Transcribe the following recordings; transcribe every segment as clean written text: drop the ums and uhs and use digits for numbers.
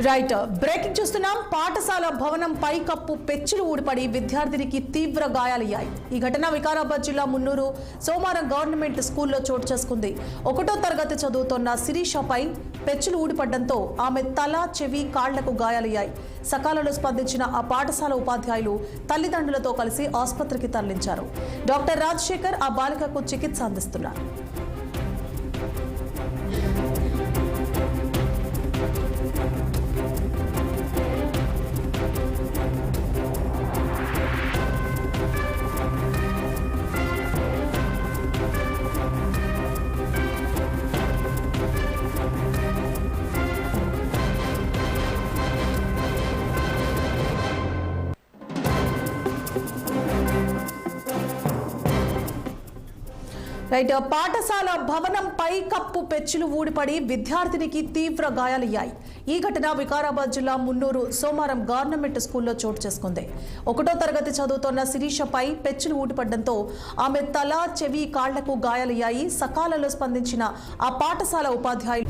Right breaking చూస్తున్నాం. పాఠశాల భవనం పైకప్పు పెచ్చులు ఊడిపడి విద్యార్థినికి తీవ్ర గాయాలయ్యాయి. ఈ ఘటన వికారాబాద్ జిల్లా మున్నూరు సోమారం గవర్నమెంట్ స్కూల్లో చోటు చేసుకుంది. 1వ తరగతి చదువుతున్న శిరీషపై పెచ్చులు ఊడిపడడంతో ఆమె తల, చెవి, కాళ్లకు గాయాలయ్యాయి. సకాలంలో స్పందించిన ఆ పాఠశాల ఉపాధ్యాయులు తల్లిదండ్రులతో కలిసి ఆసుపత్రికి తరలించారు. డాక్టర్ రాజశేఖర్ ఆ బాలికకు చికిత్స అందిస్తున్నారు. రైట్ పాఠశాల భవనం పైకప్పు పెచ్చులు ఊడిపడి విద్యార్థినికి తీవ్ర గాయాలయ్యాయి. ఈ ఘటన వికారాబాద్ జిల్లా మున్నూరు సోమారం గవర్నమెంట్ స్కూల్లో చోటు చేసుకుంది. 1వ తరగతి చదువుతున్న శిరీషపై పెచ్చులు ఊడిపడడంతో ఆమె తల, చెవి, కాళ్లకు గాయాలయ్యాయి. సకాలంలో స్పందించిన ఆ పాఠశాల ఉపాధ్యాయులు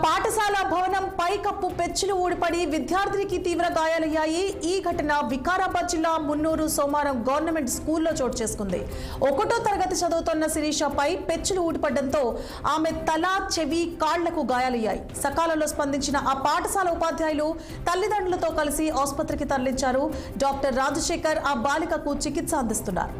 పాఠశాల భవనం పైకప్పు పెచ్చులు ఊడిపడి విద్యార్థినికి తీవ్ర గాయాలయ్యాయి. ఈ ఘటన వికారాబాద్ జిల్లా మున్నూరు సోమారం గవర్నమెంట్ స్కూల్లో చోటు చేసుకుంది. 1వ తరగతి చదువుతున్న శిరీషపై పెచ్చులు ఊడిపడడంతో ఆమె తల, చెవి, కాళ్లకు గాయాలయ్యాయి. సకాలంలో స్పందించిన ఆ పాఠశాల ఉపాధ్యాయులు తల్లిదండ్రులతో కలిసి ఆసుపత్రికి తరలించారు. డాక్టర్ రాజశేఖర్ ఆ బాలికకు చికిత్స అందిస్తున్నారు.